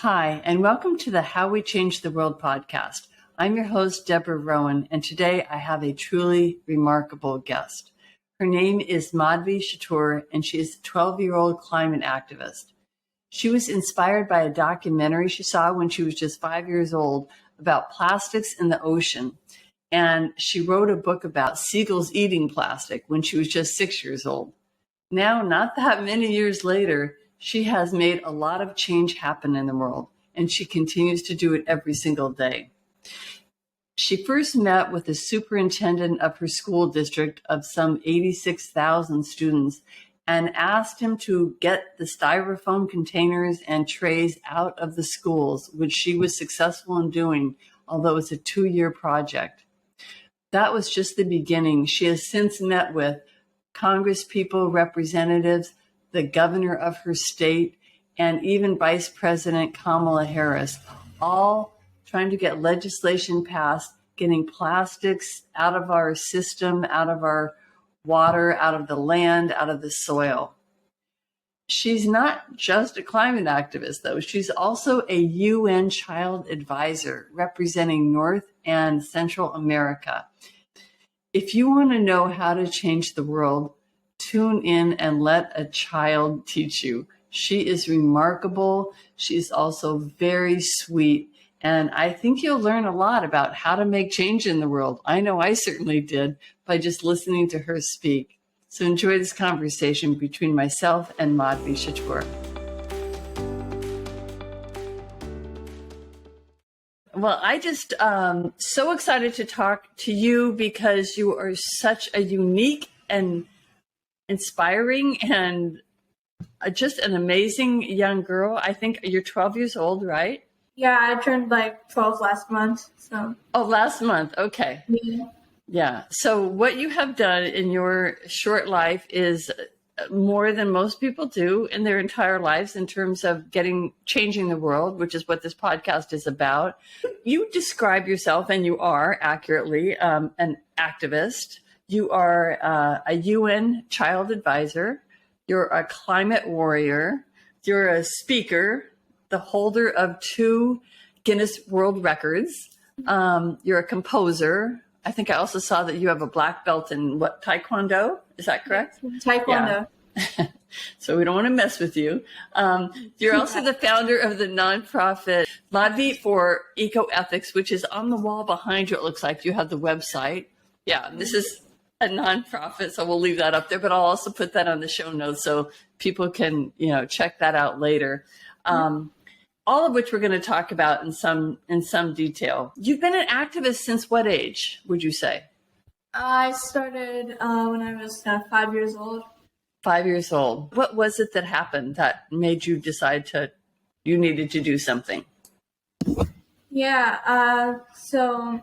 Hi, and welcome to the How We Change the World podcast. I'm your host, Deborah Rowan, and today I have a truly remarkable guest. Her name is Madhvi Chittoor, and she is a 12-year-old climate activist. She was inspired by a documentary she saw when she was just 5 years old about plastics in the ocean, and she wrote a book about seagulls eating plastic when she was just 6 years old. Now, not that many years later, she has made a lot of change happen in the world, and she continues to do it every single day. She first met with the superintendent of her school district of some 86,000 students and asked him to get the styrofoam containers and trays out of the schools, which she was successful in doing, although it's a 2-year project. That was just the beginning. She has since met with Congresspeople, representatives, the governor of her state, and even Vice President Kamala Harris, all trying to get legislation passed, getting plastics out of our system, out of our water, out of the land, out of the soil. She's not just a climate activist, though. She's also a UN child advisor representing North and Central America. If you want to know how to change the world, tune in and let a child teach you. She is remarkable. She's also very sweet. And I think you'll learn a lot about how to make change in the world. I know I certainly did by just listening to her speak. So enjoy this conversation between myself and Madhvi Chittoor. Well, I just so excited to talk to you because you are such a unique and inspiring and just an amazing young girl. I think you're 12 years old, right? Yeah, I turned 12 last month. So. Oh, last month. Okay. Yeah. So what you have done in your short life is more than most people do in their entire lives in terms of changing the world, which is what this podcast is about. You describe yourself, and you are accurately an activist. You are a UN child advisor. You're a climate warrior. You're a speaker, the holder of 2 Guinness World Records. You're a composer. I think I also saw that you have a black belt in Taekwondo. Is that correct? Taekwondo. Yeah. So we don't want to mess with you. You're also the founder of the nonprofit Madhvi for Ecoethics, which is on the wall behind you. It looks like you have the website. Yeah, this is a nonprofit, so we'll leave that up there, but I'll also put that on the show notes so people can, check that out later. All of which we're going to talk about in some detail. You've been an activist since what age, would you say? I started when I was 5 years old. 5 years old. What was it that happened that made you decide you needed to do something? Yeah, so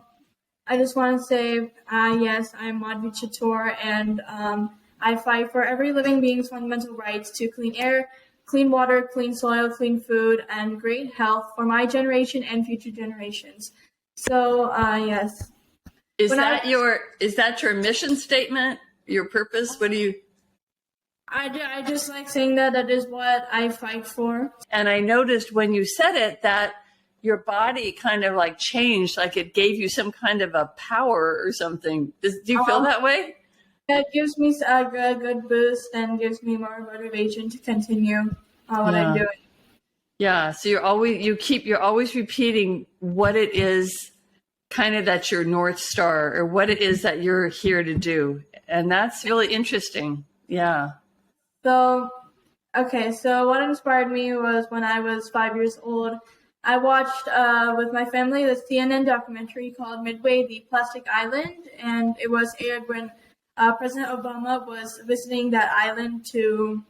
I just want to say, yes, I'm Madhvi Chittoor, and I fight for every living being's fundamental rights to clean air, clean water, clean soil, clean food, and great health for my generation and future generations. So, yes. Is that your mission statement, your purpose? What do you... I just like saying that is what I fight for. And I noticed when you said it that your body kind of changed, like it gave you some kind of a power or something. Do you feel that way? It gives me a good boost and gives me more motivation to continue what I'm doing. Yeah. So you're always repeating what it is kind of that's your North Star or what it is that you're here to do. And that's really interesting. Yeah. So what inspired me was when I was 5 years old, I watched with my family the CNN documentary called Midway, the Plastic Island, and it was aired when President Obama was visiting that island to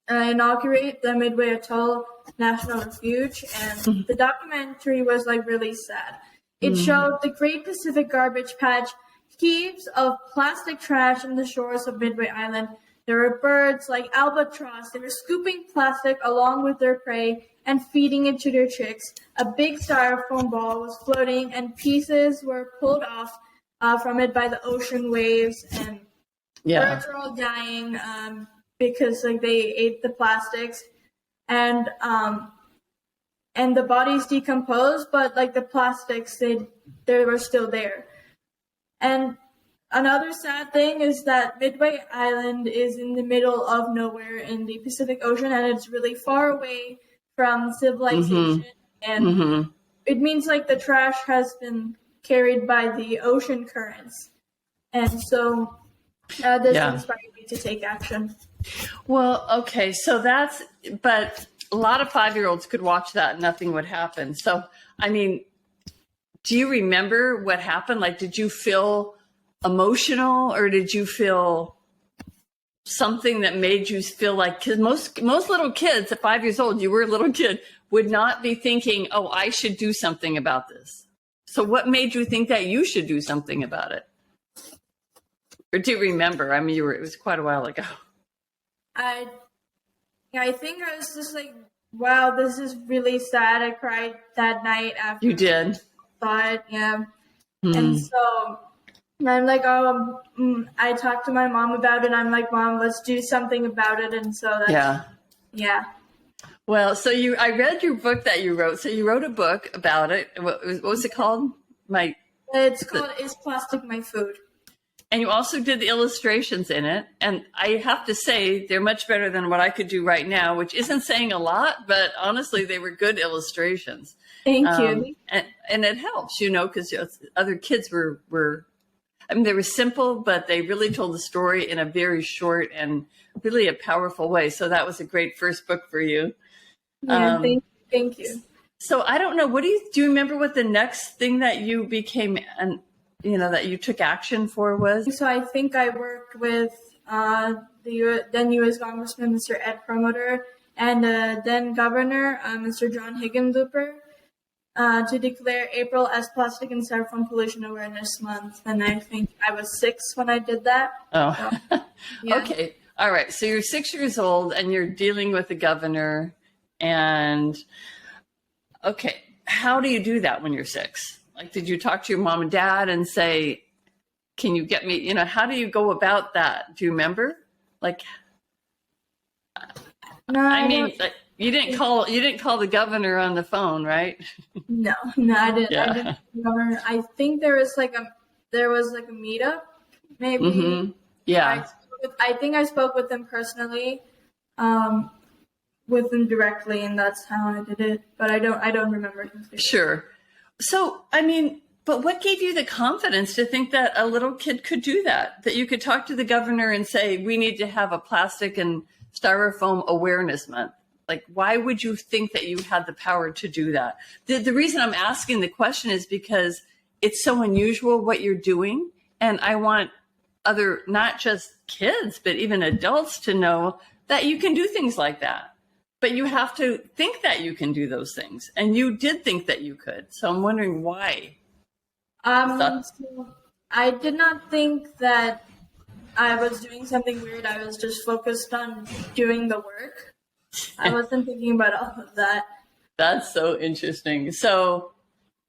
inaugurate the Midway Atoll National Refuge, and the documentary was really sad. It showed the Great Pacific Garbage Patch, heaps of plastic trash on the shores of Midway Island. There were birds like albatross. They were scooping plastic along with their prey and feeding it to their chicks. A big styrofoam ball was floating, and pieces were pulled off from it by the ocean waves, and birds were all dying because they ate the plastics. And and the bodies decomposed, but like the plastics, they were still there. And another sad thing is that Midway Island is in the middle of nowhere in the Pacific Ocean, and it's really far away from civilization. And it means like the trash has been carried by the ocean currents. And so this inspired me to take action. Well, okay, so but a lot of 5-year-olds could watch that and nothing would happen. So, I mean, do you remember what happened? Like, did you feel emotional, or did you feel something that made you feel like, because most little kids at 5 years old, you were a little kid, would not be thinking, oh, I should do something about this. So what made you think that you should do something about it? Or do you remember? I mean, it was quite a while ago. I think I was just like, wow, this is really sad. I cried that night after. You did? Thought, yeah. And so I'm like, I talked to my mom about it. I'm like, Mom, let's do something about it. And so that's, yeah. Well, so I read your book that you wrote. So you wrote a book about it. What was it called? It's called Is Plastic My Food? And you also did the illustrations in it. And I have to say, they're much better than what I could do right now, which isn't saying a lot, but honestly, they were good illustrations. Thank you. And it helps, because other kids were, I mean, they were simple, but they really told the story in a very short and really a powerful way. So that was a great first book for you. Yeah, thank you. So I don't know, do you remember what the next thing that you became, that you took action for was? So I think I worked with the then U.S. Congressman, Mr. Ed Promoter, and then Governor, Mr. John Hickenlooper, to declare April as Plastic and Styrofoam Pollution Awareness Month. And I think I was 6 when I did that. Oh, so, yeah. Okay. All right. So you're 6 years old and you're dealing with the governor. And okay, how do you do that when you're 6? Like, did you talk to your mom and dad and say, can you get me, how do you go about that? Do you remember? Like, no, I mean, you didn't call the governor on the phone, right? No, I didn't. Yeah. I didn't remember. I think there was like a meetup, maybe. Yeah. I think I spoke with them personally, with them directly, and that's how I did it. But I don't remember. Sure. So, I mean, but what gave you the confidence to think that a little kid could do that? That you could talk to the governor and say, we need to have a plastic and styrofoam awareness month? Like, why would you think that you had the power to do that? The reason I'm asking the question is because it's so unusual what you're doing. And I want not just kids, but even adults to know that you can do things like that. But you have to think that you can do those things. And you did think that you could. So I'm wondering why. So I did not think that I was doing something weird. I was just focused on doing the work. I wasn't thinking about all of that. That's so interesting. So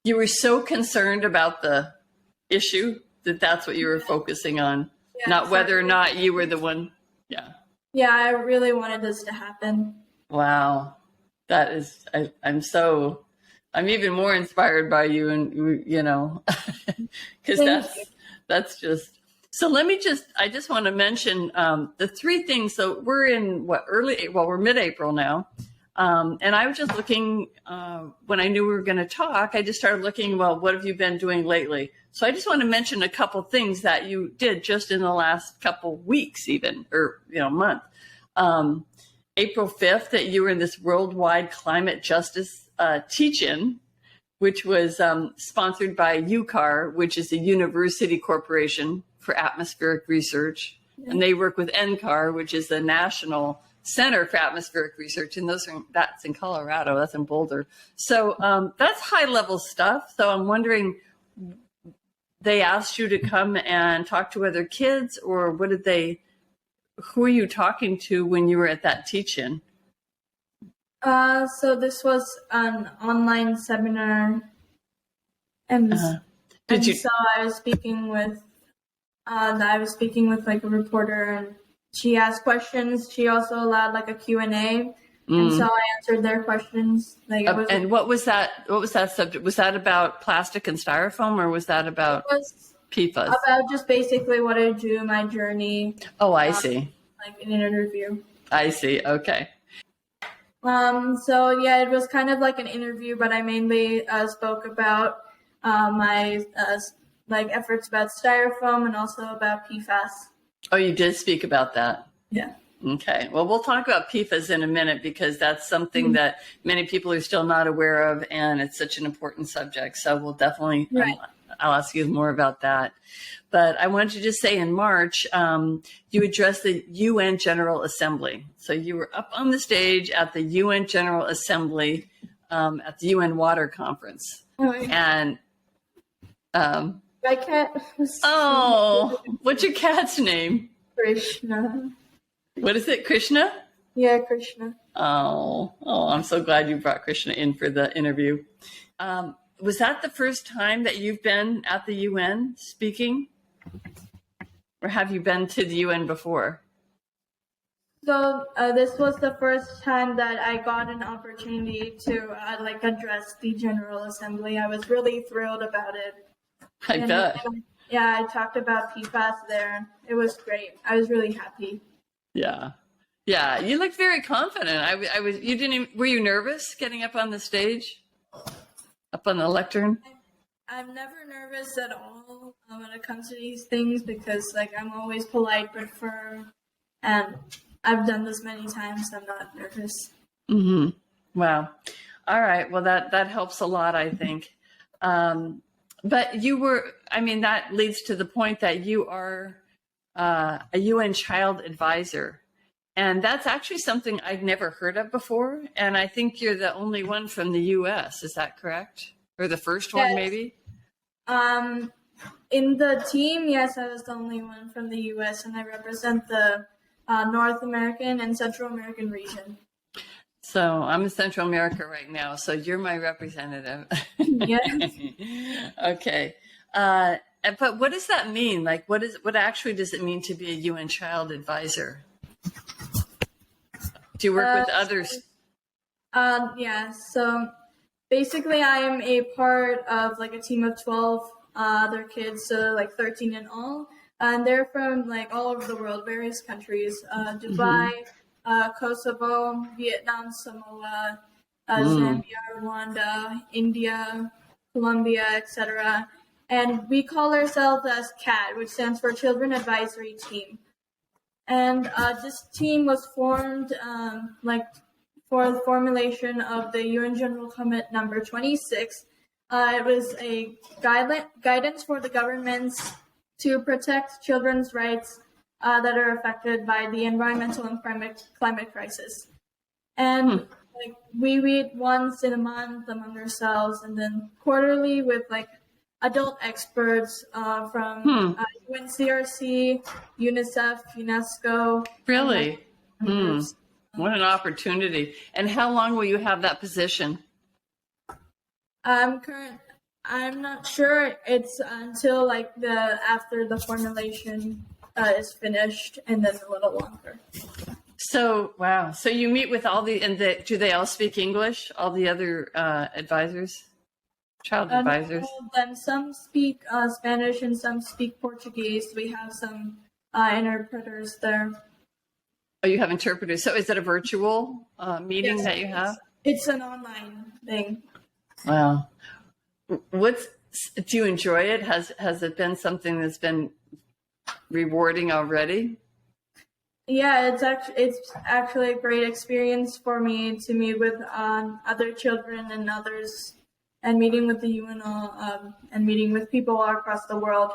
you were so concerned about the issue that's what you were focusing on, not whether or not you were the one. Yeah. Yeah, I really wanted this to happen. Wow. That is, I'm even more inspired by you, and, because that's just, so I just want to mention the 3 things. So we're in we're mid-April now. And I was just looking, when I knew we were going to talk, I just started looking, well, what have you been doing lately? So I just want to mention a couple things that you did just in the last couple weeks even, or, month. April 5th, that you were in this worldwide climate justice teach-in, which was sponsored by UCAR, which is a University Corporation for Atmospheric Research. Yeah. And they work with NCAR, which is the National Center for Atmospheric Research. And that's in Colorado, that's in Boulder. So that's high-level stuff. So I'm wondering, they asked you to come and talk to other kids, or who are you talking to when you were at that teach-in? So this was an online seminar, and so I was speaking with like a reporter, and she asked questions. She also allowed like a Q&A, And so I answered their questions. Like, it was, and what was that? What was that subject? Was that about plastic and styrofoam, or was that about PFAS? About just basically what I do, my journey. Oh, I see. Like in an interview. I see. Okay. So yeah, it was kind of like an interview, but I mainly spoke about my like efforts about styrofoam and also about PFAS. Oh, you did speak about that. Yeah. Okay. Well, we'll talk about PFAS in a minute because that's something that many people are still not aware of, and it's such an important subject. So we'll definitely, I'll ask you more about that. But I wanted to just say in March, you addressed the UN General Assembly. So you were up on the stage at the UN General Assembly at the UN Water Conference. And my cat was what's your cat's name? Krishna. What is it, Krishna? Yeah, Krishna. Oh, I'm so glad you brought Krishna in for the interview. Was that the first time that you've been at the UN speaking? Or have you been to the UN before? So this was the first time that I got an opportunity to like address the General Assembly. I was really thrilled about it. I bet. Yeah, I talked about PFAS there. It was great. I was really happy. Yeah. Yeah, you looked very confident. I was. You didn't even, were you nervous getting up on the stage? Up on the lectern? I'm never nervous at all when it comes to these things because like I'm always polite but firm, and I've done this many times. So I'm not nervous. Wow. All right. Well, that helps a lot, I think. But you were. I mean, that leads to the point that you are a UN Child Advisor. And that's actually something I've never heard of before. And I think you're the only one from the U.S. Is that correct? Or the first one, maybe? In the team, yes, I was the only one from the U.S. and I represent the North American and Central American region. So I'm in Central America right now. So you're my representative. Yes. Okay. But what does that mean? Like, what actually does it mean to be a UN Child Advisor? Do you work with others? Yeah, so basically I am a part of like a team of 12 other kids, so like 13 in all. And they're from like all over the world, various countries, Dubai, Kosovo, Vietnam, Samoa, Zambia, Rwanda, India, Colombia, etc. And we call ourselves as CAD, which stands for Children Advisory Team. And this team was formed for the formulation of the UN General Comment number 26. It was a guidance for the governments to protect children's rights that are affected by the environmental and climate crisis. And we read once in a month among ourselves, and then quarterly with like adult experts from UNCRC, UNICEF, UNESCO. Really? What an opportunity. And how long will you have that position? I'm not sure. It's until like after the formulation is finished, and then a little longer. So, wow. So you meet with all do they all speak English? All the other advisors? Child advisors? Then some speak Spanish and some speak Portuguese. We have some interpreters there. Oh, you have interpreters. So is it a virtual meeting that you have? It's an online thing. Wow. Do you enjoy it? Has it been something that's been rewarding already? Yeah, it's actually a great experience for me to meet with other children and others, and meeting with the UN and meeting with people all across the world.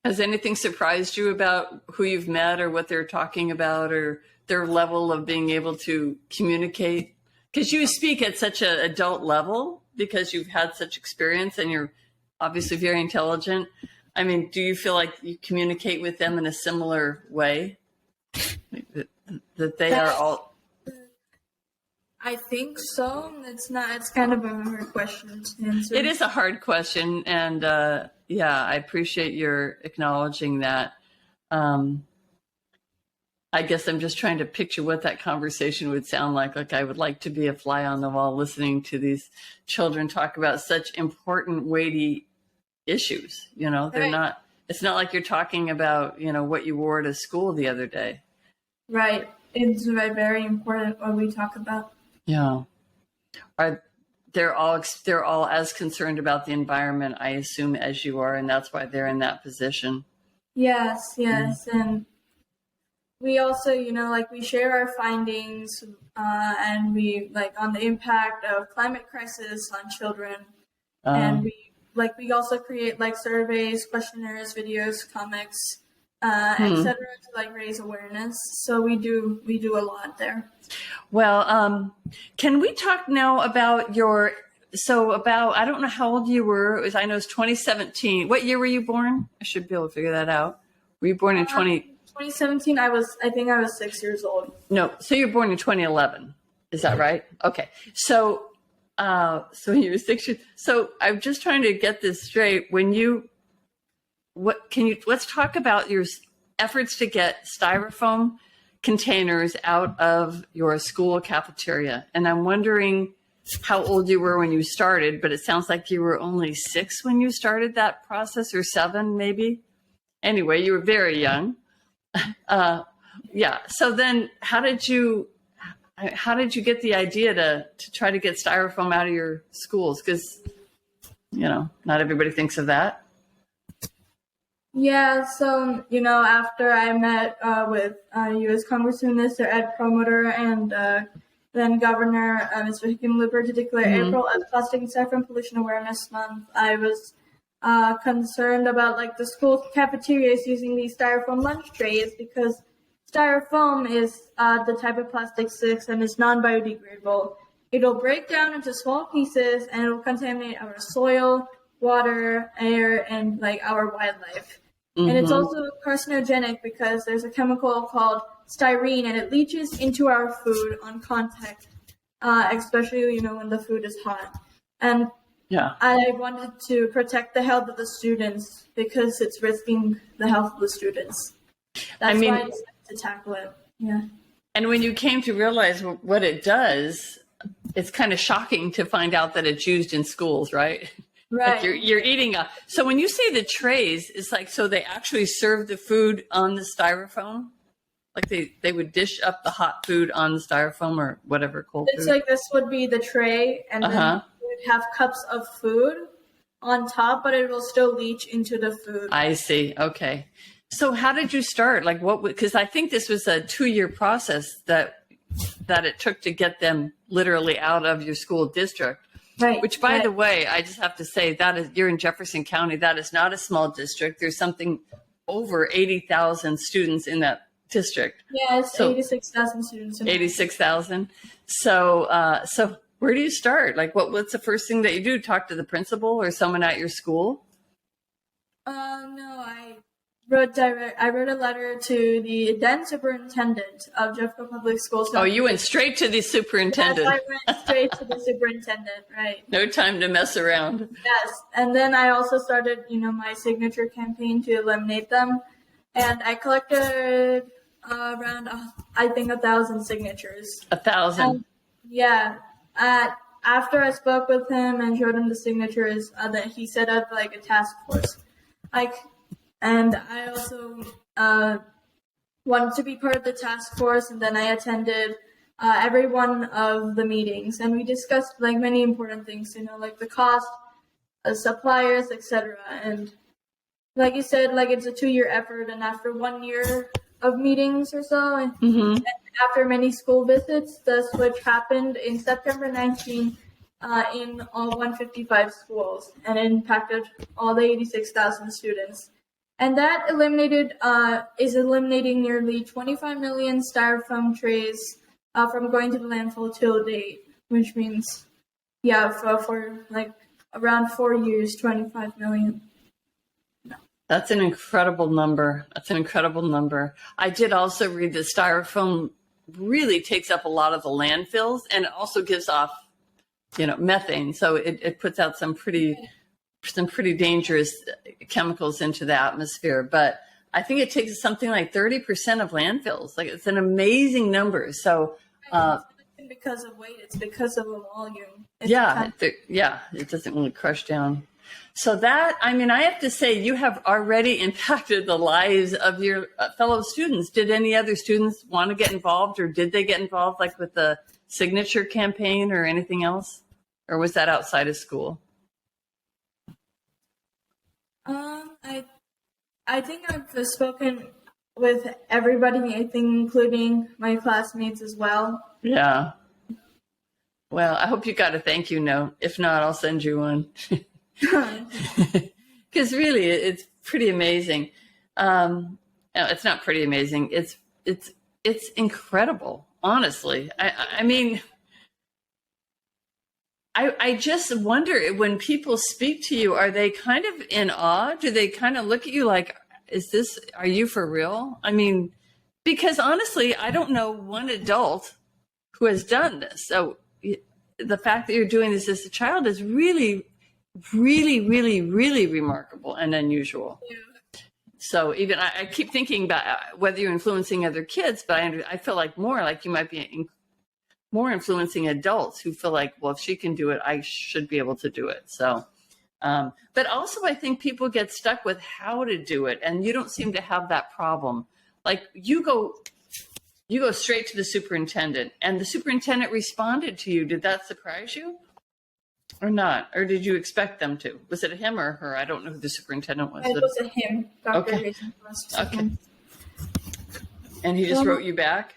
Has anything surprised you about who you've met or what they're talking about or their level of being able to communicate? Because you speak at such an adult level because you've had such experience and you're obviously very intelligent. I mean, do you feel like you communicate with them in a similar way? That they are all... I think so. It's kind of a hard question to answer. It is a hard question, and I appreciate your acknowledging that. I guess I'm just trying to picture what that conversation would sound like. Like I would like to be a fly on the wall listening to these children talk about such important, weighty issues. You know, they're not, it's not like you're talking about, you know, what you wore to school the other day. Right. It's very important what we talk about. Yeah. They're all as concerned about the environment, I assume, as you are, and that's why they're in that position. Yes. And we also, you know, like we share our findings and we like on the impact of climate crisis on children. And we also create like surveys, questionnaires, videos, comics, etc. to like raise awareness. So we do a lot there. Well, can we talk now about I don't know how old you were. I know it's 2017. What year were you born? I should be able to figure that out. Were you born in 2017? I think I was 6 years old. No, so you're born in 2011. Is that right? Okay. So you were 6 years. So I'm just trying to get this straight. Let's talk about your efforts to get styrofoam containers out of your school cafeteria. And I'm wondering how old you were when you started, but it sounds like you were only 6 when you started that process, or 7 maybe. Anyway, you were very young. Yeah. So then how did you get the idea to try to get styrofoam out of your schools? Because, you know, not everybody thinks of that. Yeah, so, you know, after I met with U.S. Congressman Mr. Ed Promoter and then Governor Mr. Hickenlooper to declare April as Plastic and Styrofoam Pollution Awareness Month, I was concerned about like the school cafeterias using these styrofoam lunch trays because styrofoam is the type of plastic sticks and is non-biodegradable. It'll break down into small pieces and it'll contaminate our soil, water, air, and like our wildlife. And it's also carcinogenic because there's a chemical called styrene and it leaches into our food on contact, especially, you know, when the food is hot. And I wanted to protect the health of the students because it's risking the health of the students. That's why I decided to tackle it. Yeah. And when you came to realize what it does, it's kind of shocking to find out that it's used in schools, right? Right. Like you're eating so when you say the trays, it's like, so they actually serve the food on the styrofoam? Like they would dish up the hot food on the styrofoam or whatever cold food? It's like this would be the tray and then you would have cups of food on top, but it will still leach into the food. I see. Okay. So how did you start? Like because I think this was a 2-year process that it took to get them literally out of your school district. Right. Which, by the way, I just have to say you're in Jefferson County. That is not a small district. There's something over 80,000 students in that district. Yeah, it's 86,000 students. 86,000. So where do you start? Like, what's the first thing that you do? Talk to the principal or someone at your school? No, I wrote a letter to the then superintendent of Jeffco Public Schools. Oh, you went straight to the superintendent. Yes, I went straight to the superintendent, right. No time to mess around. Yes, and then I also started, you know, my signature campaign to eliminate them. And I collected around, I think, 1,000 signatures. 1,000? Yeah. After I spoke with him and showed him the signatures, that he set up like a task force. And I also wanted to be part of the task force, and then I attended every one of the meetings, and we discussed like many important things, you know, like the cost, suppliers, etc. And like you said, like it's a 2-year effort, and after 1 year of meetings or so, and after many school visits, the switch happened in September 19 in all 155 schools, and it impacted all the 86,000 students. And that is eliminating nearly 25 million styrofoam trays from going to the landfill till date, which means, for like around 4 years, 25 million. That's an incredible number. I did also read that styrofoam really takes up a lot of the landfills, and it also gives off, you know, methane. So it puts out some pretty dangerous chemicals into the atmosphere. But I think it takes something like 30% of landfills. Like, it's an amazing number. So, It's not because of weight, it's because of the volume. It doesn't really crush down. So that, I mean, I have to say, you have already impacted the lives of your fellow students. Did any other students want to get involved, or did they get involved, like with the signature campaign or anything else? Or was that outside of school? I think I've spoken with everybody, I think including my classmates as well. Yeah. Well, I hope you got a thank you note. If not, I'll send you one. Because really, it's pretty amazing. No, it's not pretty amazing. It's incredible, honestly. I mean, I just wonder, when people speak to you, are they kind of in awe? Do they kind of look at you like, are you for real? I mean, because honestly, I don't know one adult who has done this. So the fact that you're doing this as a child is really, really, really, really remarkable and unusual. Yeah. So even I keep thinking about whether you're influencing other kids, but I feel like you might be more influencing adults who feel like, well, if she can do it, I should be able to do it. So, but also I think people get stuck with how to do it, and you don't seem to have that problem. Like, you go straight to the superintendent, and the superintendent responded to you. Did that surprise you or not? Or did you expect them to? Was it a him or a her? I don't know who the superintendent was. It was a him, Dr. Okay. Okay. And he just wrote you back,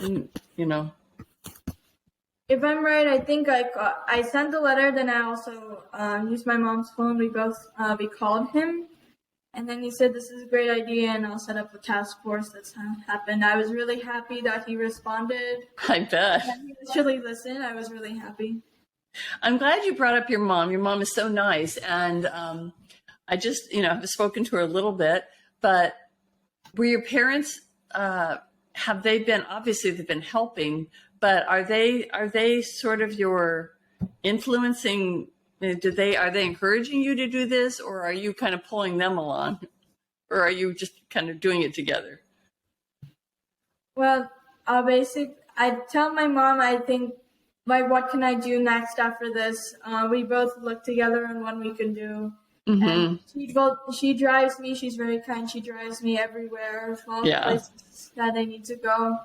you know? If I'm right, I think I sent the letter, then I also used my mom's phone. We called him, and then he said, this is a great idea, and I'll set up a task force. That's how it happened. I was really happy that he responded. I bet. And he actually listened. I was really happy. I'm glad you brought up your mom. Your mom is so nice, and I just, have spoken to her a little bit, but were your parents, have they been, obviously they've been helping, but are they sort of your influencing? Are they encouraging you to do this, or are you kind of pulling them along, or are you just kind of doing it together? Well, I tell my mom, I think, what can I do next after this? We both look together on what we can do. Mm-hmm. And she drives me. She's very kind. She drives me everywhere, all the places that I need to go.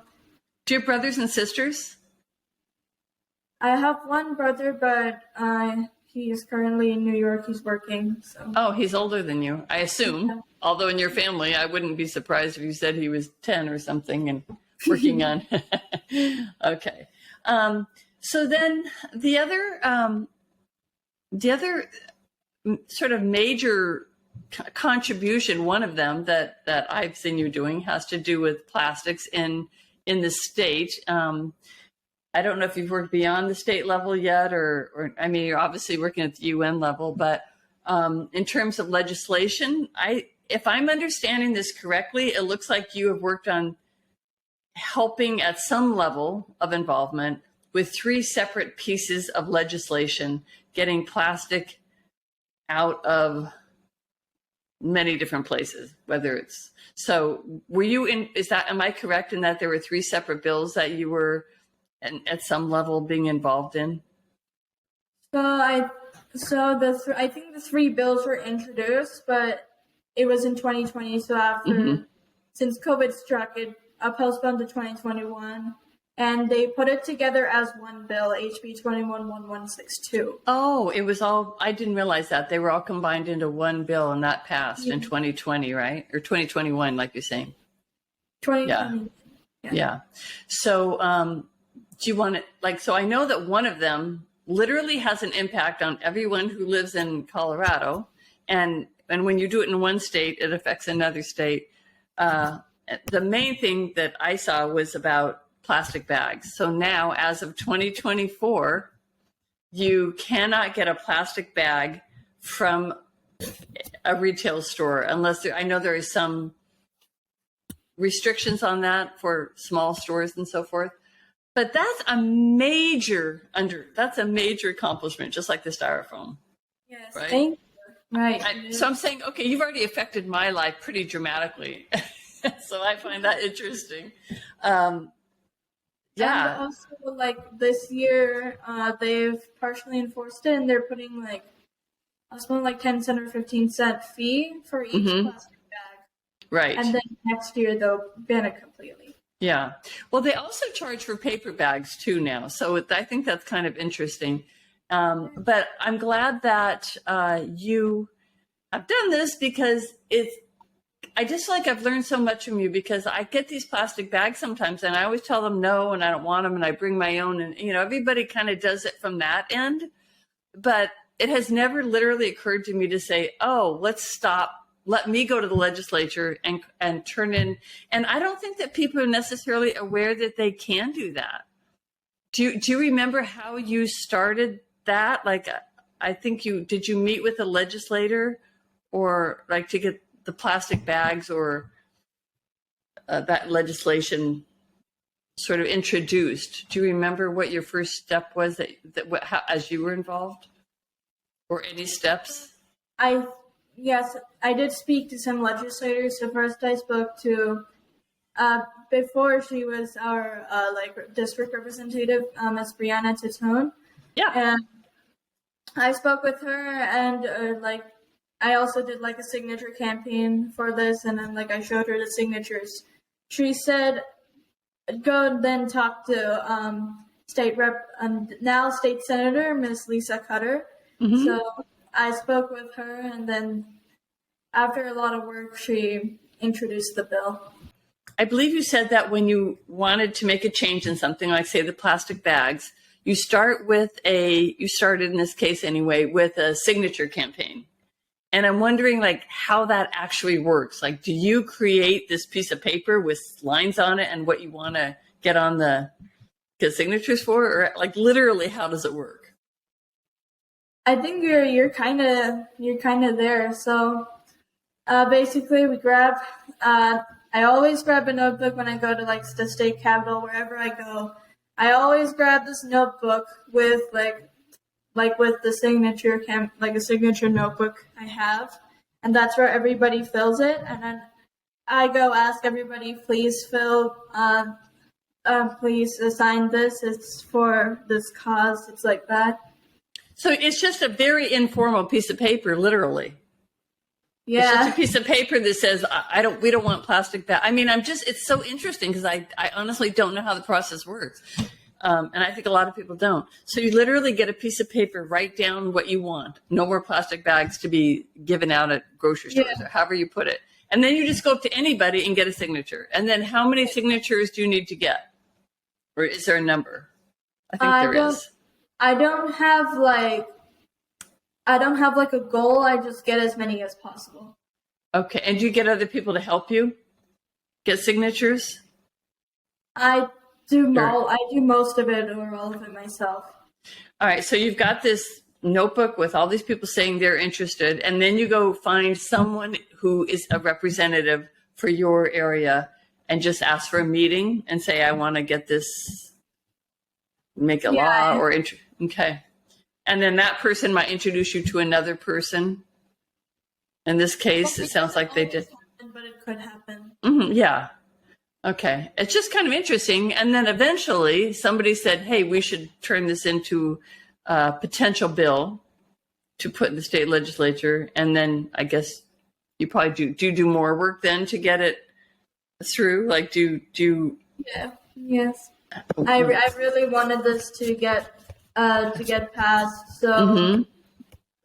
Do you have brothers and sisters? I have one brother, but he is currently in New York. He's working. So. Oh, he's older than you, I assume. Yeah. Although in your family, I wouldn't be surprised if you said he was 10 or something and working on. Okay. So then the other sort of major contribution, one of them that I've seen you doing, has to do with plastics in the state. I don't know if you've worked beyond the state level yet, or I mean, you're obviously working at the UN level, but in terms of legislation, if I'm understanding this correctly, it looks like you have worked on helping at some level of involvement with 3 separate pieces of legislation, getting plastic out of many different places, whether it's, so were you in, am I correct in that there were 3 separate bills that you were at some level being involved in? So I think the 3 bills were introduced, but it was in 2020. So after, since COVID struck, it postponed to 2021. And they put it together as one bill, HB 211162. Oh, it was all, I didn't realize that. They were all combined into one bill, and that passed in 2020, right? Or 2021, like you're saying. 2020. Yeah. So do you want to, so I know that one of them literally has an impact on everyone who lives in Colorado. And when you do it in one state, it affects another state. The main thing that I saw was about plastic bags. So now, as of 2024, you cannot get a plastic bag from a retail store unless I know there is some restrictions on that for small stores and so forth. But that's a major accomplishment, just like the styrofoam. Yes, right? thank you. Right. So I'm saying, okay, you've already affected my life pretty dramatically. So I find that interesting. And Yeah. also, like this year, they've partially enforced it, and they're putting like something like 10 cent or 15 cent fee for each plastic bag. Right. And then next year they'll ban it completely. Yeah. Well, they also charge for paper bags too now. So I think that's kind of interesting. But I'm glad that you have done this, because I just like I've learned so much from you, because I get these plastic bags sometimes and I always tell them no and I don't want them and I bring my own, and everybody kind of does it from that end. But it has never literally occurred to me to say, oh, let's stop. Let me go to the legislature and turn in. And I don't think that people are necessarily aware that they can do that. Do you remember how you started that? Like, I think did you meet with a legislator, or like to get the plastic bags, or that legislation sort of introduced? Do you remember what your first step was as you were involved, or any steps? Yes, I did speak to some legislators. So first I spoke to, before she was our district representative, Ms. Brianna Titone. Yeah. And I spoke with her, and I also did like a signature campaign for this, and then I showed her the signatures. She said, go then talk to state rep, now state senator, Ms. Lisa Cutter. Mm-hmm. So I spoke with her, and then after a lot of work, she introduced the bill. I believe you said that when you wanted to make a change in something, like say the plastic bags, you started in this case anyway, with a signature campaign. And I'm wondering how that actually works. Like, do you create this piece of paper with lines on it and what you want to get signatures for, or literally how does it work? I think you're kind of there. So basically, we grab. I always grab a notebook when I go to the state capitol, wherever I go. I always grab this notebook with with the signature a signature notebook I have, and that's where everybody fills it. And then I go ask everybody, please please sign this. It's for this cause. It's like that. So it's just a very informal piece of paper, literally. Yeah. It's just a piece of paper that says, we don't want plastic bag. I mean, it's so interesting, because I honestly don't know how the process works. And I think a lot of people don't. So you literally get a piece of paper, write down what you want. No more plastic bags to be given out at grocery stores, or however you put it. And then you just go up to anybody and get a signature. And then how many signatures do you need to get? Or is there a number? I think there is. I don't have a goal. I just get as many as possible. Okay. And do you get other people to help you get signatures? I do most of it, or all of it, myself. All right. So you've got this notebook with all these people saying they're interested, and then you go find someone who is a representative for your area and just ask for a meeting and say, I want to get this, make a law, or okay. And then that person might introduce you to another person. In this case, it sounds like they did. But it could happen. Mm-hmm, yeah. Okay. It's just kind of interesting. And then eventually somebody said, hey, we should turn this into a potential bill to put in the state legislature. And then I guess you probably do more work then to get it through. Yeah. Yes. I really wanted this to get passed. So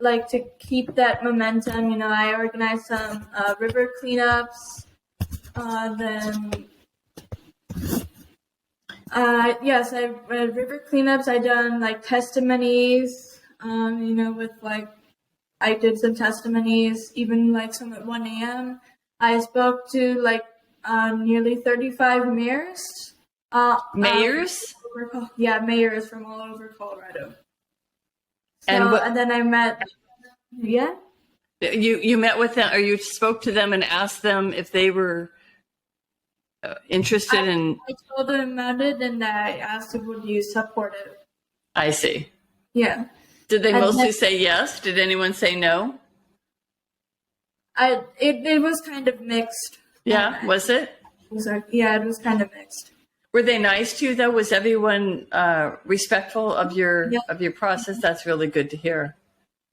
to keep that momentum, I organized some river cleanups. Yes, I river cleanups. I done testimonies. With I did some testimonies, even some at 1 a.m. I spoke to nearly 35 mayors. Mayors? Mayors from all over Colorado. So, and then I met. Yeah. You met with them, or you spoke to them and asked them if they were interested in. I told them about it, and I asked them, would you support it? I see. Yeah. Did they mostly say yes? Did anyone say no? It was kind of mixed. Yeah, was it? Yeah, it was kind of mixed. Were they nice to you though? Was everyone respectful of your process? That's really good to hear.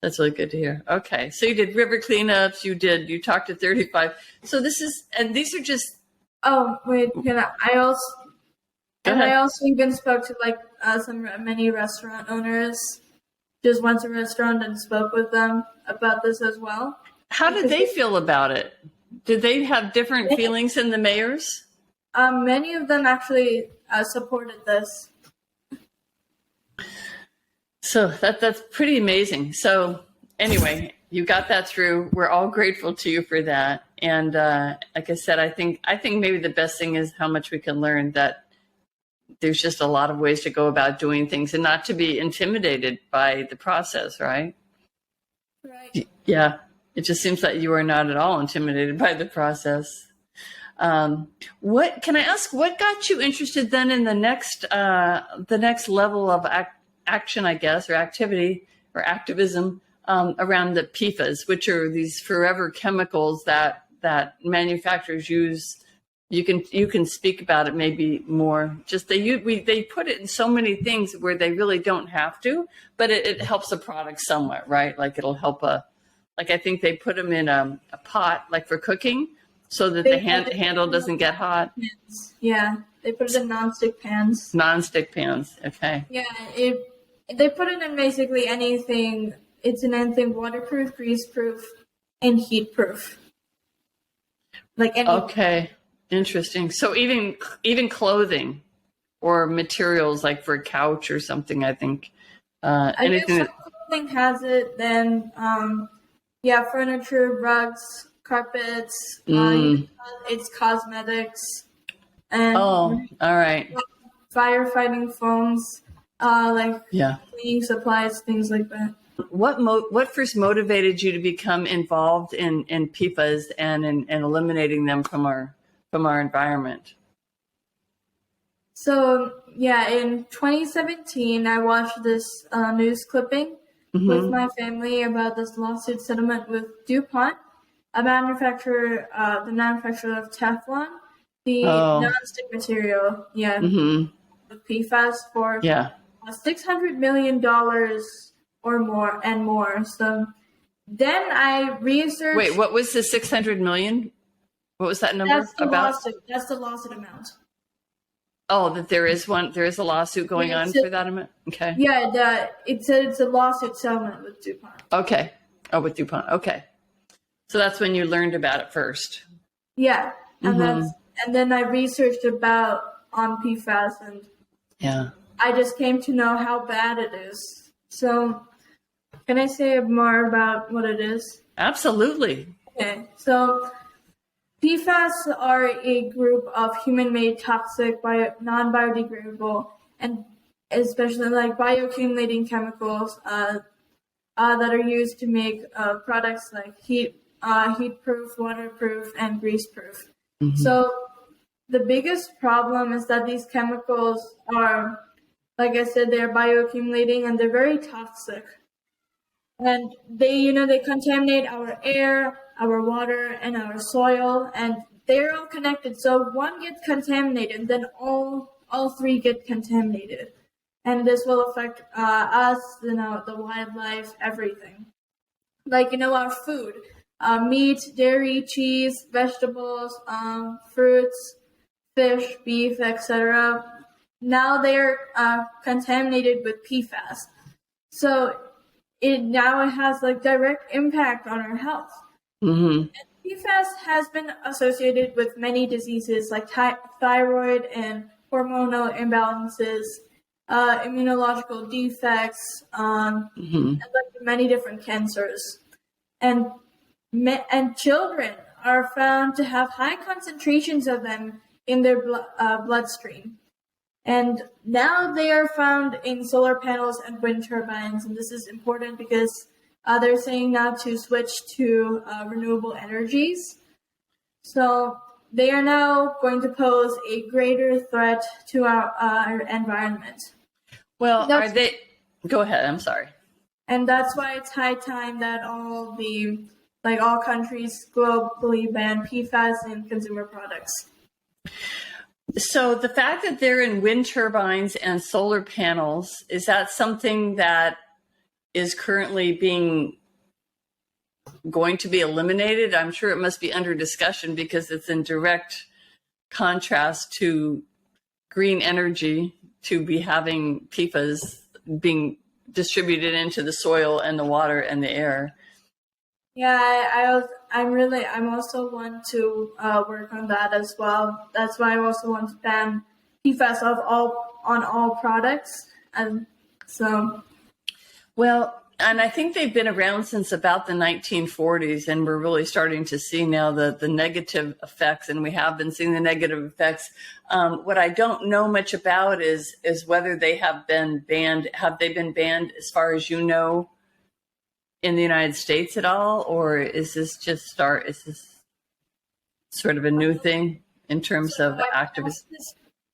That's really good to hear. Okay, so you did river cleanups. You talked to 35. So these are just. Oh wait, I also even spoke to like many restaurant owners. Just went to a restaurant and spoke with them about this as well. How did they feel about it? Did they have different feelings than the mayors? Many of them actually supported this. So that's pretty amazing. So anyway, you got that through. We're all grateful to you for that. And like I said, I think maybe the best thing is how much we can learn that there's just a lot of ways to go about doing things and not to be intimidated by the process, right? Right. Yeah. It just seems that you are not at all intimidated by the process. What can I ask? What got you interested then in the next level of action, I guess, or activity or activism around the PFAS, which are these forever chemicals that manufacturers use? You can speak about it maybe more. Just they put it in so many things where they really don't have to, but it helps a product somewhat, right? Like it'll help like I think they put them in a pot, like for cooking, so that the handle doesn't get hot. Yeah, they put it in nonstick pans. Nonstick pans, okay. Yeah, they put it in basically anything. It's in anything waterproof, greaseproof, and heatproof. Like anything. Okay, interesting. So even clothing or materials like for a couch or something, I think. Anything if clothing has it, then yeah, furniture, rugs, carpets, it's cosmetics, and all right, firefighting foams, cleaning supplies, things like that. What first motivated you to become involved in PFAS and in eliminating them from our environment? So yeah, in 2017, I watched this news clipping with my family about this lawsuit settlement with DuPont, the manufacturer of Teflon, the nonstick material, with PFAS for $600 million or more. So then I researched. Wait, what was the 600 million? What was that number about? That's the lawsuit amount. Oh, that there is a lawsuit going on for that amount? Okay. Yeah, it's a lawsuit settlement with DuPont. Okay. Oh, with DuPont. Okay. So that's when you learned about it first. Yeah. And then I researched about PFAS, and I just came to know how bad it is. So can I say more about what it is? Absolutely. Okay. So PFAS are a group of human-made toxic, non-biodegradable, and especially like bioaccumulating chemicals that are used to make products like heat-proof, waterproof, and greaseproof. So the biggest problem is that these chemicals are, like I said, they're bioaccumulating and they're very toxic. And they contaminate our air, our water, and our soil, and they're all connected. So one gets contaminated, then all three get contaminated, and this will affect us, the wildlife, everything. Like our food, meat, dairy, cheese, vegetables, fruits, fish, beef, etc. Now they're contaminated with PFAS. So it has like direct impact on our health. And PFAS has been associated with many diseases like thyroid and hormonal imbalances, immunological defects, and like many different cancers. And children are found to have high concentrations of them in their bloodstream. And now they are found in solar panels and wind turbines. And this is important because they're saying now to switch to renewable energies. So they are now going to pose a greater threat to our environment. Well, Go ahead, I'm sorry. And that's why it's high time that all the like all countries globally ban PFAS in consumer products. So the fact that they're in wind turbines and solar panels, is that something that is currently going to be eliminated? I'm sure it must be under discussion because it's in direct contrast to green energy, to be having PFAS being distributed into the soil and the water and the air. Yeah, I'm also want to work on that as well. That's why I also want to ban PFAS on all products. And so, well, and I think they've been around since about the 1940s, and we're really starting to see now the negative effects, and we have been seeing the negative effects. What I don't know much about is whether they have been banned. Have they been banned, as far as you know, in the United States at all, or is this sort of a new thing in terms of activism?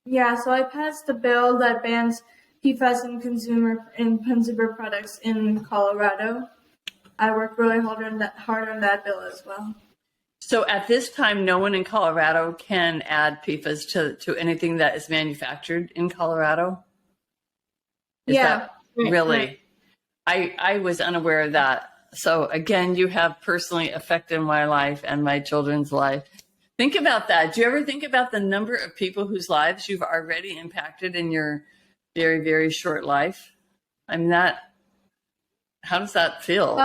Yeah, so I passed a bill that bans PFAS in consumer products in Colorado. I worked really hard on that bill as well. So at this time, no one in Colorado can add PFAS to anything that is manufactured in Colorado? Is that really? Right. I was unaware of that. So again, you have personally affected my life and my children's life. Think about that. Do you ever think about the number of people whose lives you've already impacted in your very, very short life? I mean, how does that feel?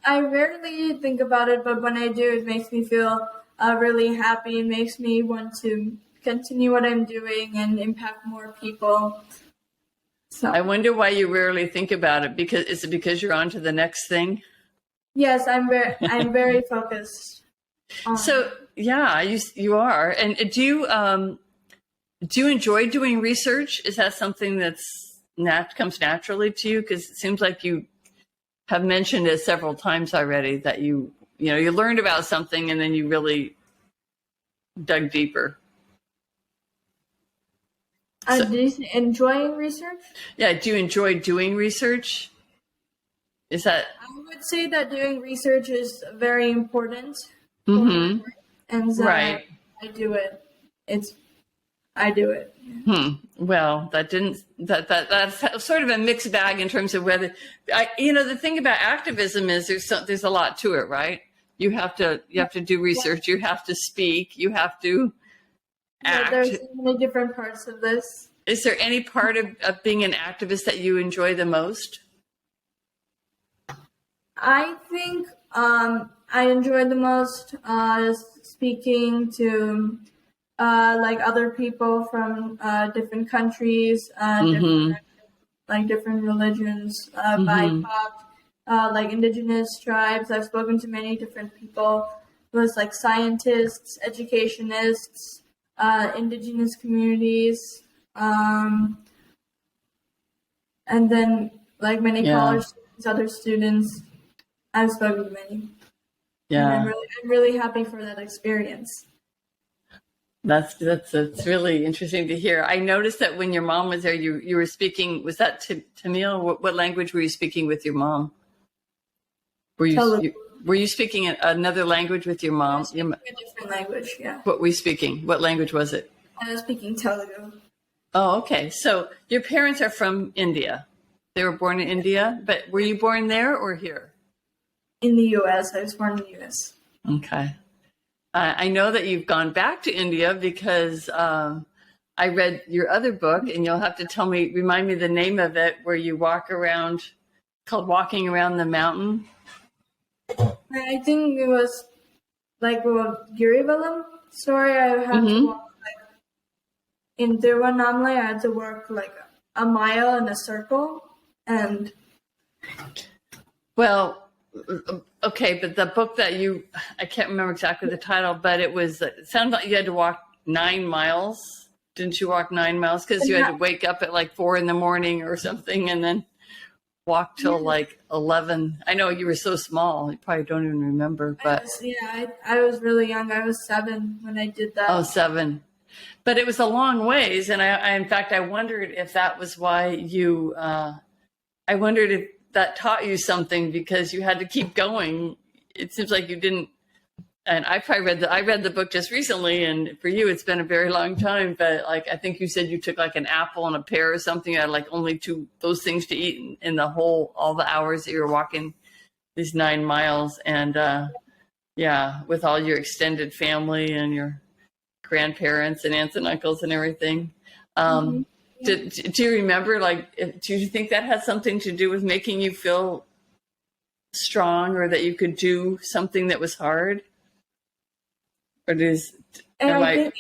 I rarely think about it, but when I do, it makes me feel really happy. It makes me want to continue what I'm doing and impact more people. So I wonder why you rarely think about it. Is it because you're on to the next thing? Yes, I'm very focused. So yeah, you are. And do you enjoy doing research? Is that something that comes naturally to you? Because it seems like you have mentioned it several times already that you learned about something and then you really dug deeper. Do you say enjoying research? Yeah, do you enjoy doing research? Is that? I would say that doing research is very important. Mm-hmm. And so right. I do it. I do it. Well, that's sort of a mixed bag in terms of whether the thing about activism is there's a lot to it, right? You have to do research, you have to speak, you have to act. There's so many different parts of this. Is there any part of being an activist that you enjoy the most? I think I enjoy the most speaking to other people from different countries, different religions, BIPOC, indigenous tribes. I've spoken to many different people. It was like scientists, educationists, indigenous communities, and then many college students, other students. I've spoken to many. Yeah, and I'm really happy for that experience. That's really interesting to hear. I noticed that when your mom was there, you were speaking. Was that Tamil? What language were you speaking with your mom? Were you speaking another language with your mom? I was speaking a different language. Yeah. What were you speaking? What language was it? I was speaking Telugu. Oh, okay. So your parents are from India. They were born in India, but were you born there or here? In the U.S. I was born in the U.S. Okay. I know that you've gone back to India because I read your other book, and you'll have to remind me the name of it, where you walk around, called Walking Around the Mountain. I think it was Girivalam story. I had to walk in Tiruvannamalai. I had to work a mile in a circle, and okay, but the book that I can't remember exactly the title, but it sounded like you had to walk 9 miles. Didn't you walk 9 miles? Because you had to wake up at 4 a.m. or something and then walk till 11. I know you were so small. You probably don't even remember. But I was really young. I was 7 when I did that. Oh, 7. But it was a long ways. And in fact, I wondered if that was why I wondered if that taught you something, because you had to keep going it seems like you didn't. And I read the book just recently, and for you, it's been a very long time. But like, I think you said you took like an apple and a pear or something. You had like only those things to eat in all the hours that you were walking these 9 miles. And yeah, with all your extended family and your grandparents and aunts and uncles and everything. Do you remember, like, do you think that had something to do with making you feel strong, or that you could do something that was hard? Or I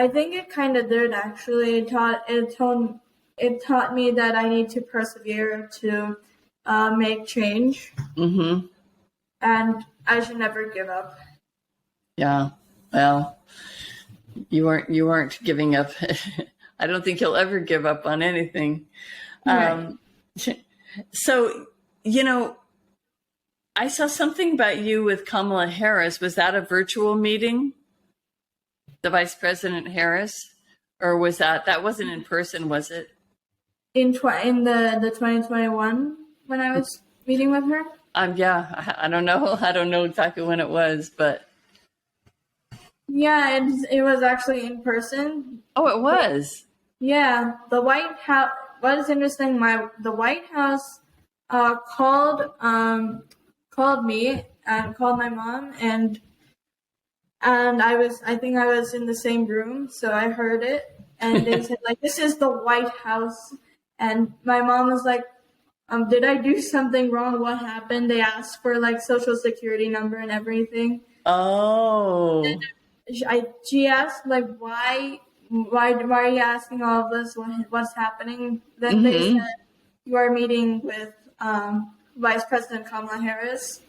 think it kind of did, actually. It taught me that I need to persevere to make change. Mm-hmm. And I should never give up. Yeah. Well, you weren't giving up. I don't think you'll ever give up on anything. Right. So, I saw something about you with Kamala Harris. Was that a virtual meeting? The Vice President Harris? Or was that wasn't in person, was it? In the 2021, when I was meeting with her? Yeah, I don't know. I don't know exactly when it was, but. Yeah, it was actually in person. Oh, it was? Yeah, the White House. What is interesting? The White House called me and called my mom, and I think I was in the same room, so I heard it, and they said, like, this is the White House, and my mom was like, did I do something wrong? What happened? They asked for like social security number and everything. Oh. And she asked, like, why are you asking all of this? What's happening? Then they said, you are meeting with Vice President Kamala Harris.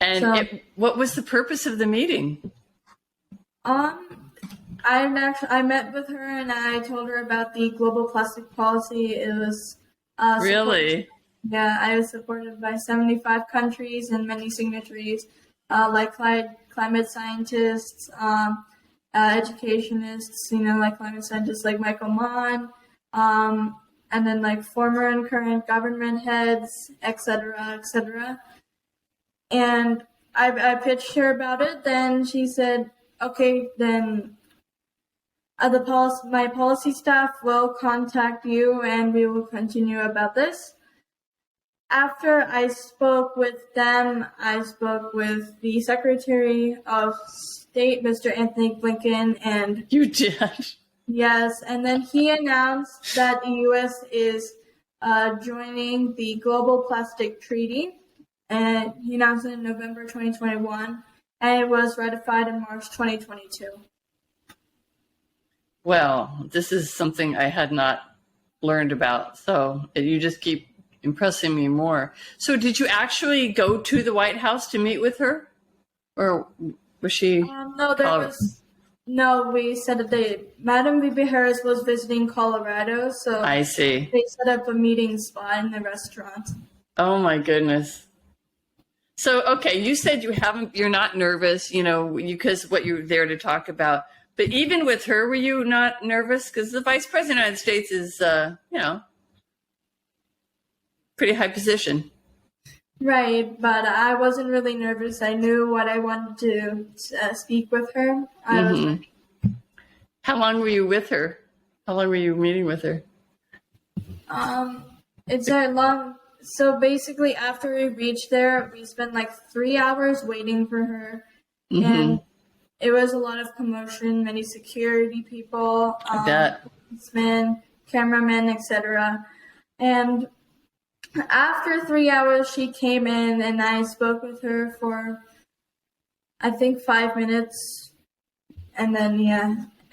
And what was the purpose of the meeting? I met with her and I told her about the global plastic policy. It was really? Yeah, I was supported by 75 countries and many signatories, like climate scientists, educationists, like climate scientists like Michael Mann, and then like former and current government heads, etc., etc. And I pitched her about it. Then she said, okay, then my policy staff will contact you and we will continue about this. After I spoke with them, I spoke with the Secretary of State, Mr. Anthony Blinken, and you did. Yes, and then he announced that the U.S. is joining the Global Plastic Treaty, and he announced it in November 2021, and it was ratified in March 2022. Well, this is something I had not learned about, so you just keep impressing me more. So did you actually go to the White House to meet with her? Or was she? No, we set a date. Madam VP Harris was visiting Colorado, so I see. They set up a meeting spot in the restaurant. Oh my goodness. So, okay, you said you're not nervous, because what you're there to talk about. But even with her, were you not nervous? Because the Vice President of the United States is, pretty high position. Right, but I wasn't really nervous. I knew what I wanted to speak with her. I was ready. How long were you with her? How long were you meeting with her? It's a long. So basically, after we reached there, we spent like 3 hours waiting for her, and it was a lot of commotion. Many security people, policemen, cameramen, etc. And after 3 hours, she came in and I spoke with her for, I think, 5 minutes. And then,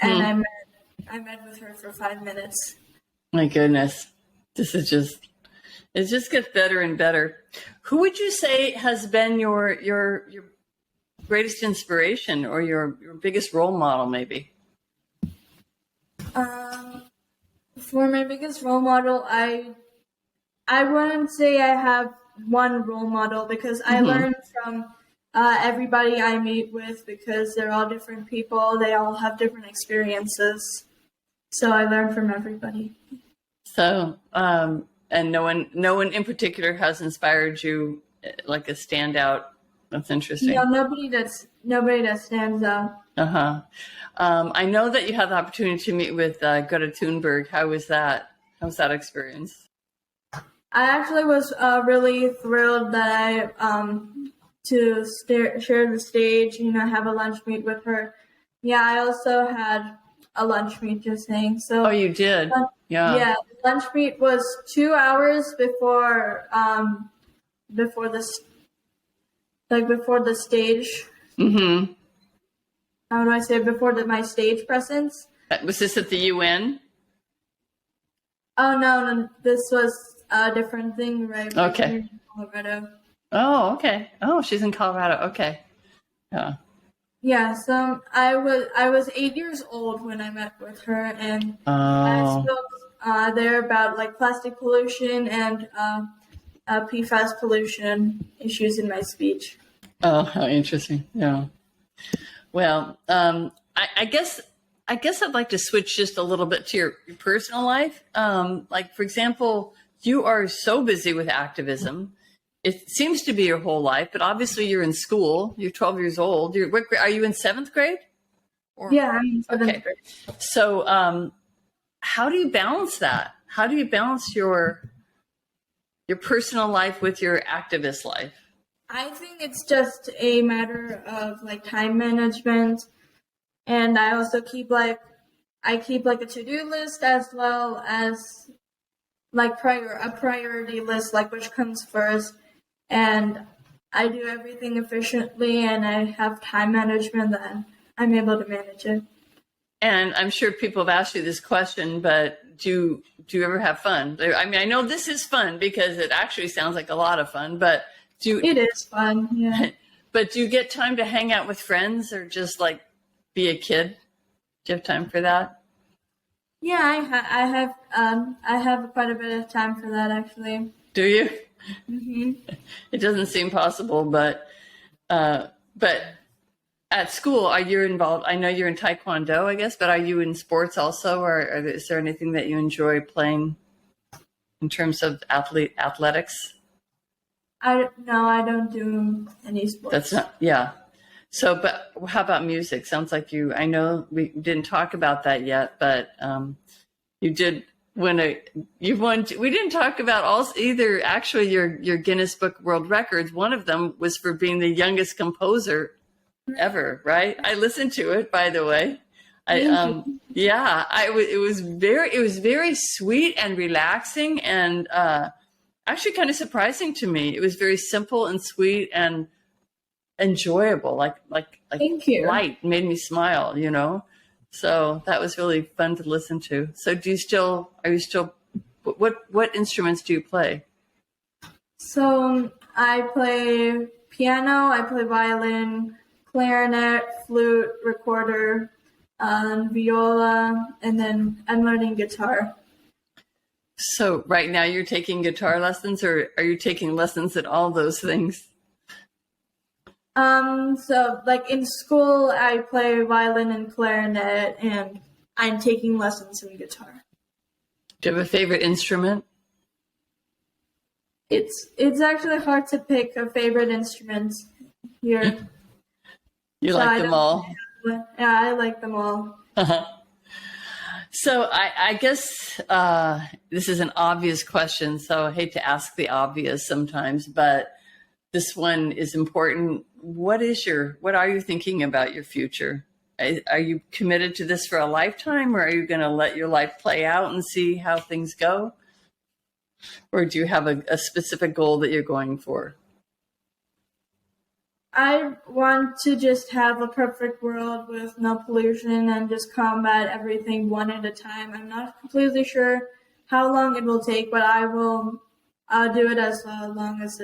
and I met with her for 5 minutes. My goodness. It just gets better and better. Who would you say has been your greatest inspiration or your biggest role model, maybe? For my biggest role model, I wouldn't say I have one role model because I learn from everybody I meet with because they're all different people. They all have different experiences. So I learn from everybody. So, and no one in particular has inspired you like a standout That's interesting. Nobody that stands out. Uh-huh. I know that you had the opportunity to meet with Greta Thunberg. How was that? How was that experience? I actually was really thrilled that share the stage, have a lunch meet with her. Yeah, I also had a lunch meet, just saying. So. Oh, you did? Yeah. Yeah, lunch meet was 2 hours before the stage. Mm-hmm. How do I say, before my stage presence? Was this at the UN? Oh no, this was a different thing, right? Okay. In Colorado. Oh, okay. Oh, she's in Colorado. Okay. Yeah. Yeah, so I was 8 years old when I met with her, and I spoke there about like plastic pollution and PFAS pollution issues in my speech. Oh, how interesting. Yeah. Well, I guess I'd like to switch just a little bit to your personal life. Like, for example, you are so busy with activism. It seems to be your whole life, but obviously you're in school. You're 12 years old. Are you in 7th grade? Yeah, I'm in 7th grade. So how do you balance that? How do you balance your personal life with your activist life? I think it's just a matter of like time management, and I also keep a to-do list as well as like a priority list, like which comes first. And I do everything efficiently, and I have time management that I'm able to manage it. And I'm sure people have asked you this question, but do you ever have fun? I mean, I know this is fun because it actually sounds like a lot of fun, but it is fun, yeah. But do you get time to hang out with friends or just like be a kid? Do you have time for that? Yeah, I have quite a bit of time for that, actually. Do you? Mm-hmm. It doesn't seem possible, but at school, are you involved? I know you're in Taekwondo, I guess, but are you in sports also, or is there anything that you enjoy playing in terms of athletics? No, I don't do any sports. That's not, yeah. So, but how about music? Sounds like I know we didn't talk about that yet, but you did you won. We didn't talk about either actually your Guinness Book World Records. One of them was for being the youngest composer ever, right? I listened to it, by the way. It was very sweet and relaxing and actually kind of surprising to me. It was very simple and sweet and enjoyable, like Thank you. Light, made me smile, So that was really fun to listen to. So are you still what instruments do you play? So I play piano, I play violin, clarinet, flute, recorder, viola, and then I'm learning guitar. So right now you're taking guitar lessons, or are you taking lessons at all those things? So like in school, I play violin and clarinet, and I'm taking lessons in guitar. Do you have a favorite instrument? It's actually hard to pick a favorite instrument here. You like them all? Yeah, I like them all. So I guess this is an obvious question, so I hate to ask the obvious sometimes, but this one is important. What are you thinking about your future? Are you committed to this for a lifetime, or are you going to let your life play out and see how things go? Or do you have a specific goal that you're going for? I want to just have a perfect world with no pollution and just combat everything one at a time. I'm not completely sure how long it will take, but I will do it as long as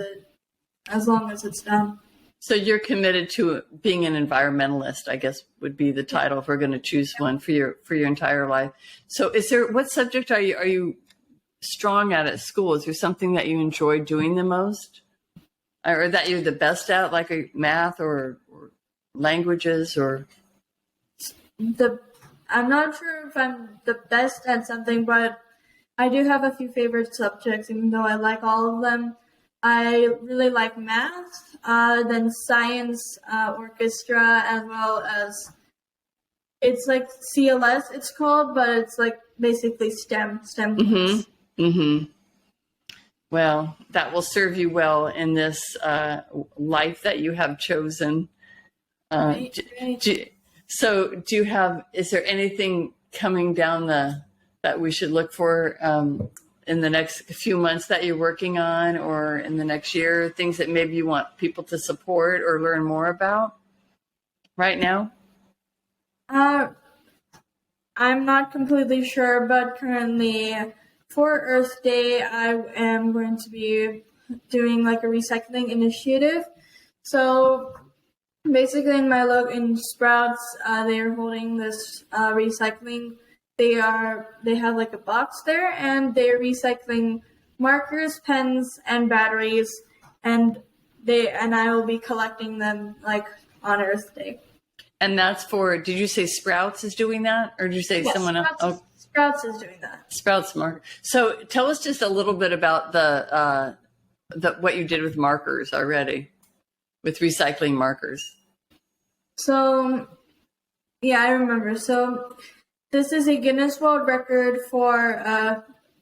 it's done. So you're committed to being an environmentalist, I guess would be the title if we're going to choose one for your entire life. So what subject are you strong at school? Is there something that you enjoy doing the most? Or that you're the best at, like math or languages, or? I'm not sure if I'm the best at something, but I do have a few favorite subjects, even though I like all of them. I really like math, then science, orchestra, as well as it's like CLS it's called, but it's like basically STEM class. Mm-hmm. Well, that will serve you well in this life that you have chosen. Right. So is there anything coming down that we should look for in the next few months that you're working on, or in the next year, things that maybe you want people to support or learn more about right now? I'm not completely sure, but currently for Earth Day, I am going to be doing like a recycling initiative. So basically, in Sprouts, they are holding this recycling. They have like a box there, and they're recycling markers, pens, and batteries, and I will be collecting them like on Earth Day. And that's did you say Sprouts is doing that, or did you say someone else? Sprouts is doing that. Sprouts marker. So tell us just a little bit about the what you did with markers already, with recycling markers. So, yeah, I remember. So this is a Guinness World Record for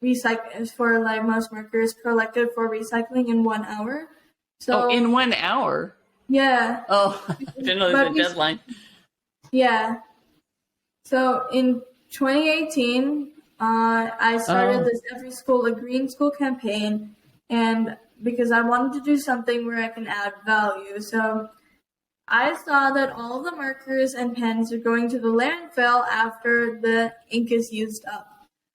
like most markers collected for recycling in 1 hour. So in 1 hour? Yeah. Oh, I didn't know there was a deadline. Yeah. So in 2018, I started this Every School a Green School campaign, and because I wanted to do something where I can add value. So I saw that all the markers and pens are going to the landfill after the ink is used up.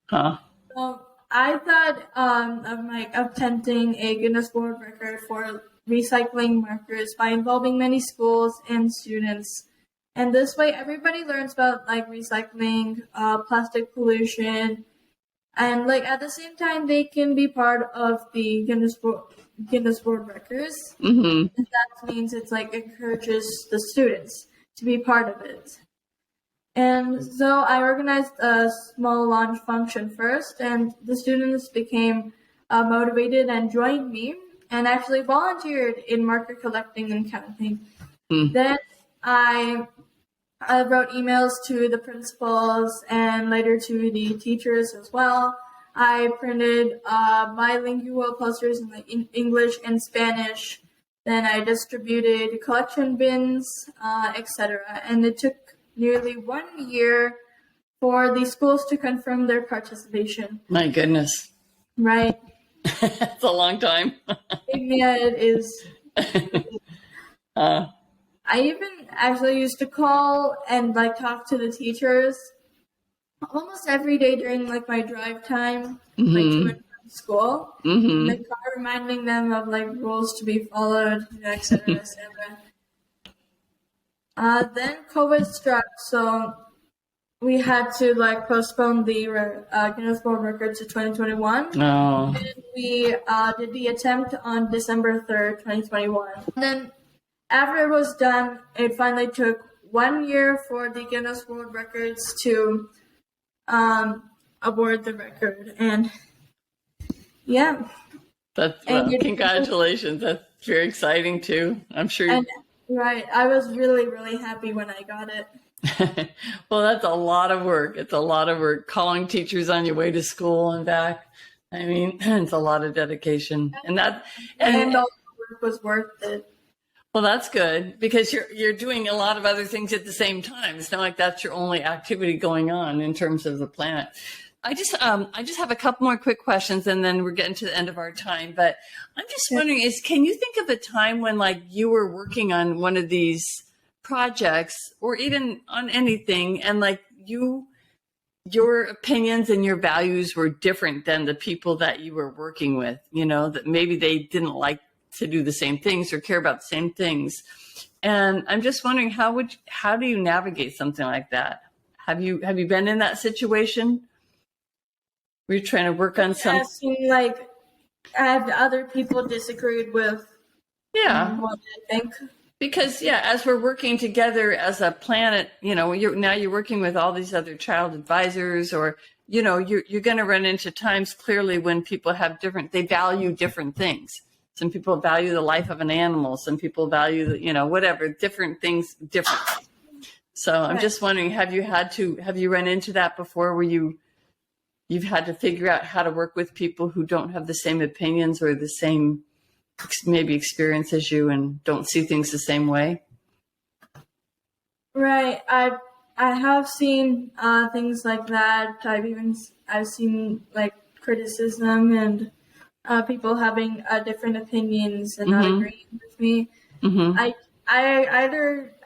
Huh. So I thought of attempting a Guinness World Record for recycling markers by involving many schools and students. And this way everybody learns about like recycling, plastic pollution, and like at the same time they can be part of the Guinness World Records. Mm-hmm. And that means it's like encourages the students to be part of it. And so I organized a small launch function first, and the students became motivated and joined me, and actually volunteered in marker collecting and counting. Then I wrote emails to the principals and later to the teachers as well. I printed bilingual posters in English and Spanish. Then I distributed collection bins, etc. And it took nearly 1 year for the schools to confirm their participation. My goodness. Right. That's a long time. Yeah, it is. I even actually used to call and like talk to the teachers almost every day during like my drive time, like to and from school. Mm-hmm. Like reminding them of like rules to be followed, etc., etc. Then COVID struck, so we had to like postpone the Guinness World Record to 2021. Oh. And we did the attempt on December 3rd, 2021. And then after it was done, it finally took 1 year for the Guinness World Records to award the record. And yeah. Congratulations. That's very exciting too. I'm sure. Right. I was really, really happy when I got it. Well, that's a lot of work. It's a lot of work calling teachers on your way to school and back. I mean, it's a lot of dedication, and all the work was worth it. Well, that's good because you're doing a lot of other things at the same time. It's not like that's your only activity going on in terms of the planet. I just have a couple more quick questions, and then we're getting to the end of our time. But I'm just wondering: can you think of a time when like you were working on one of these projects, or even on anything, and like your opinions and your values were different than the people that you were working with? You know, that maybe they didn't like to do the same things or care about the same things. And I'm just wondering, how do you navigate something like that? Have you been in that situation? Were you trying to work on something? Like, have other people disagreed with what I think? Because as we're working together as a planet, you know, you're working with all these other child advisors, or, you know, you're going to run into times clearly when people have they value different things. Some people value the life of an animal. Some people value the, you know, whatever, different things, different. So I'm just wondering, have you run into that before where you've had to figure out how to work with people who don't have the same opinions or the same maybe experience as you and don't see things the same way? Right. I have seen things like that. I've seen like criticism and people having different opinions and not agreeing with me.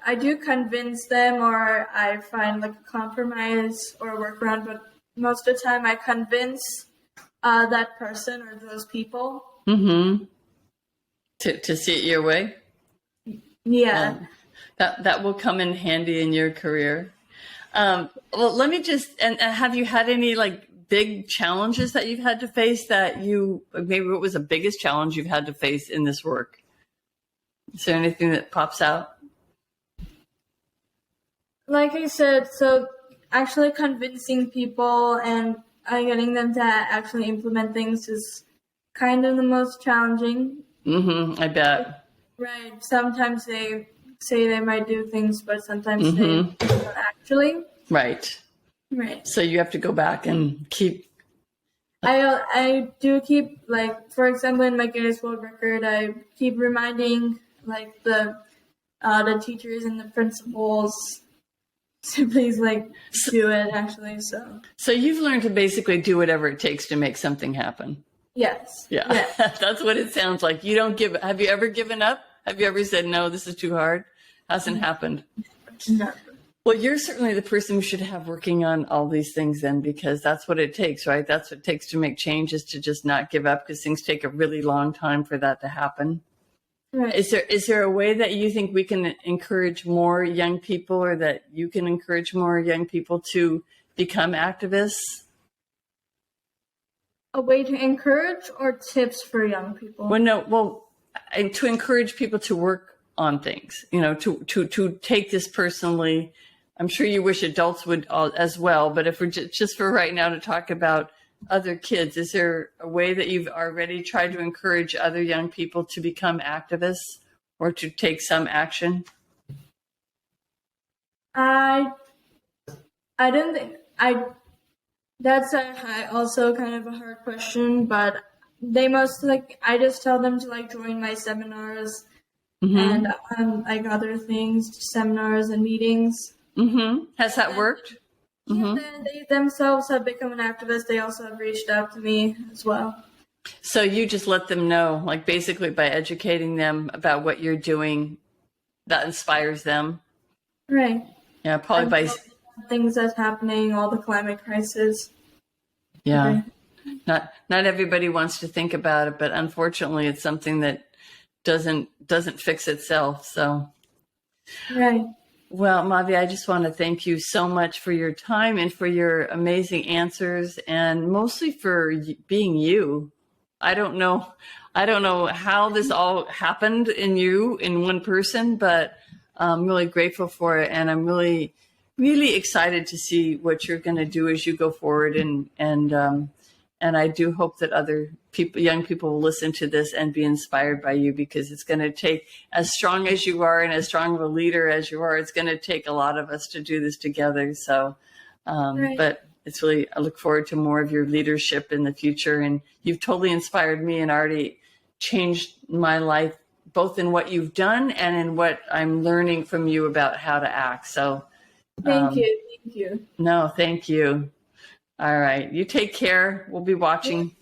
I do convince them, or I find like a compromise or a workaround, but most of the time I convince that person or those people to see it your way. Yeah. That will come in handy in your career. Well, let me just, and have you had any like big challenges that you've had to face that maybe what was the biggest challenge you've had to face in this work? Is there anything that pops out? Like I said, so actually convincing people and getting them to actually implement things is kind of the most challenging. I bet. Right. Sometimes they say they might do things, but sometimes they don't actually. Right. Right. So you have to go back and keep. I do keep, like, for example, in my Guinness World Record, I keep reminding like the teachers and the principals to please like do it actually. So you've learned to basically do whatever it takes to make something happen. Yes. Yeah. Yes. That's what it sounds like. You don't give. Have you ever given up? Have you ever said, no, this is too hard? Hasn't happened. No. Well, you're certainly the person who should have working on all these things then, because that's what it takes, right? That's what it takes to make changes, to just not give up, because things take a really long time for that to happen. Right. Is there a way that you think we can encourage more young people, or that you can encourage more young people to become activists? A way to encourage, or tips for young people? To encourage people to work on things, you know, to take this personally. I'm sure you wish adults would as well, but if we're just for right now to talk about other kids, is there a way that you've already tried to encourage other young people to become activists or to take some action? I don't think that's also kind of a hard question, but they I just tell them to like join my seminars and like other things, seminars and meetings. Has that worked? Yeah, they themselves have become an activist. They also have reached out to me as well. So you just let them know, like basically by educating them about what you're doing, that inspires them. Right. Yeah, probably by things that's happening, all the climate crisis. Yeah. Okay. Not everybody wants to think about it, but unfortunately it's something that doesn't fix itself. So right. Well, Madhvi, I just want to thank you so much for your time and for your amazing answers, and mostly for being you. I don't know how this all happened in one person, but I'm really grateful for it, and I'm really, really excited to see what you're going to do as you go forward, and I do hope that other people, young people, will listen to this and be inspired by you, because it's going to take, as strong as you are and as strong of a leader as you are, it's going to take a lot of us to do this together. So, right. But it's really, I look forward to more of your leadership in the future. And you've totally inspired me and already changed my life, both in what you've done and in what I'm learning from you about how to act. So thank you. No, thank you. All right. You take care. We'll be watching.